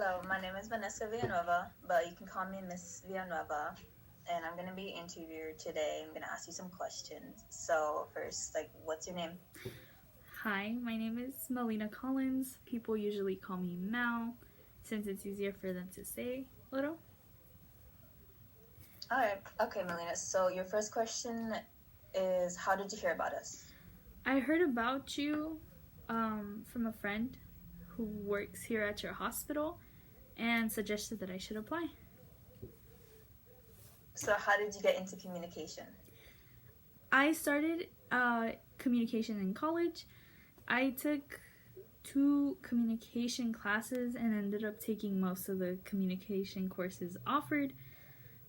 Hello, my name is Vanessa Villanueva, but you can call me Miss Villanueva. And I'm going to be interviewed today. I'm going to ask you some questions. So, first, what's your name? Hi, my name is Melina Collins. People usually call me Mel, since it's easier for them to say little. All right. Okay, Melina. So, your first question is, how did you hear about us? I heard about you from a friend who works here at your hospital and suggested that I should apply. So, how did you get into communication? I started communication in college. I took 2 communication classes and ended up taking most of the communication courses offered.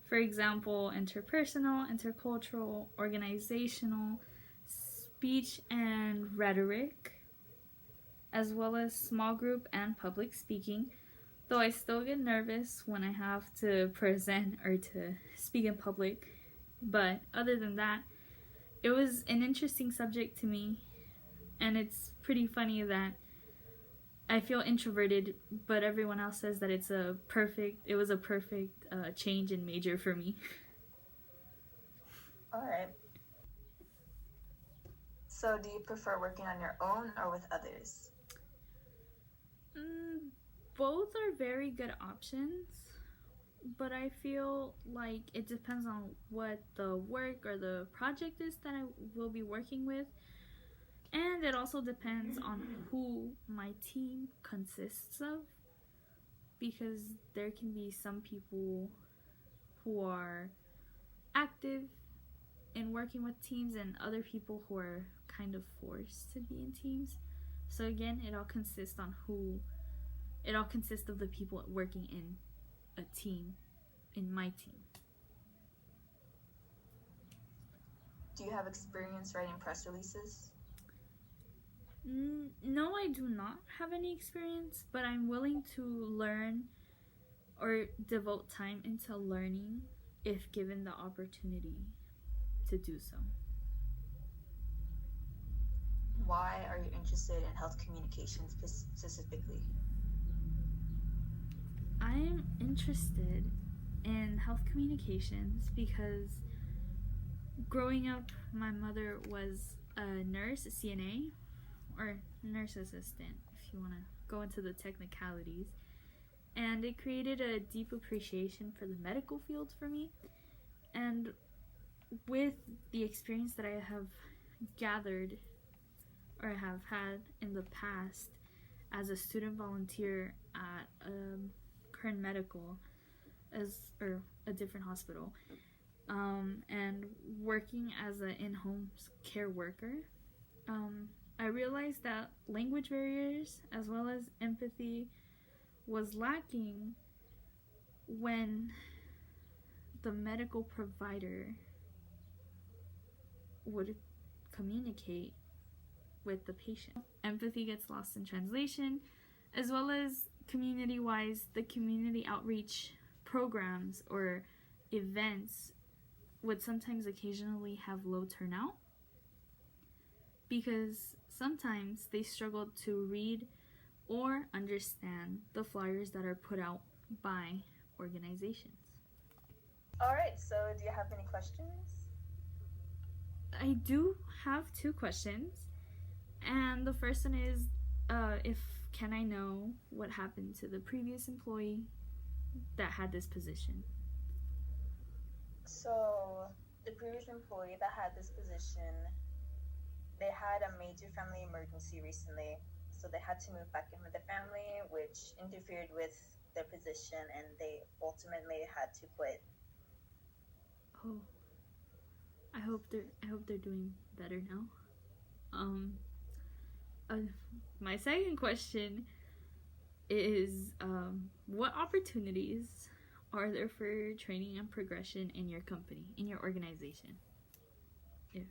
For example, interpersonal, intercultural, organizational, speech and rhetoric, as well as small group and public speaking, though I still get nervous when I have to present or to speak in public. But other than that, it was an interesting subject to me, and it's pretty funny that I feel introverted, but everyone else says that it was a perfect change in major for me. All right. So, do you prefer working on your own or with others? Both are very good options, but I feel like it depends on what the work or the project is that I will be working with. And it also depends on who my team consists of, because there can be some people who are active in working with teams and other people who are kind of forced to be in teams. So again, it all consists of the people working in a team, in my team. Do you have experience writing press releases? No, I do not have any experience, but I'm willing to learn or devote time into learning if given the opportunity to do so. Why are you interested in health communications specifically? I'm interested in health communications because growing up, my mother was a nurse, a CNA, or nurse assistant, if you want to go into the technicalities. And it created a deep appreciation for the medical field for me. And with the experience that I have gathered or have had in the past as a student volunteer at Kern Medical, or a different hospital, and working as an in-home care worker, I realized that language barriers as well as empathy was lacking when the medical provider would communicate with the patient. Empathy gets lost in translation, as well as community-wise, the community outreach programs or events would sometimes occasionally have low turnout because sometimes they struggled to read or understand the flyers that are put out by organizations. All right, so do you have any questions? I do have 2 questions, and the first one is, can I know what happened to the previous employee that had this position? So, the previous employee that had this position, they had a major family emergency recently, so they had to move back in with the family, which interfered with their position, and they ultimately had to quit. Oh, I hope they're doing better now. My second question is, what opportunities are there for training and progression in your company, in your organization? Yeah.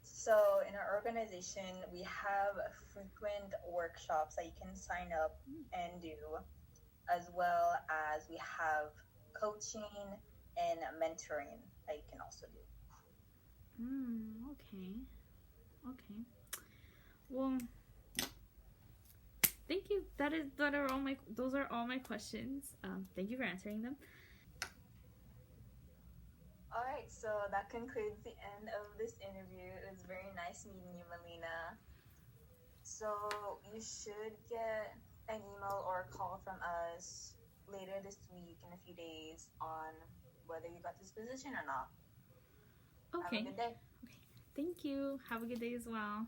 So in our organization, we have frequent workshops that you can sign up and do, as well as we have coaching and mentoring that you can also do. Okay. Well, Thank you. Those are all my questions. Thank you for answering them. All right, so that concludes the end of this interview. It was very nice meeting you, Melina. So you should get an email or a call from us later this week in a few days on whether you got this position or not. Okay. Have a good day. Okay. Thank you. Have a good day as well.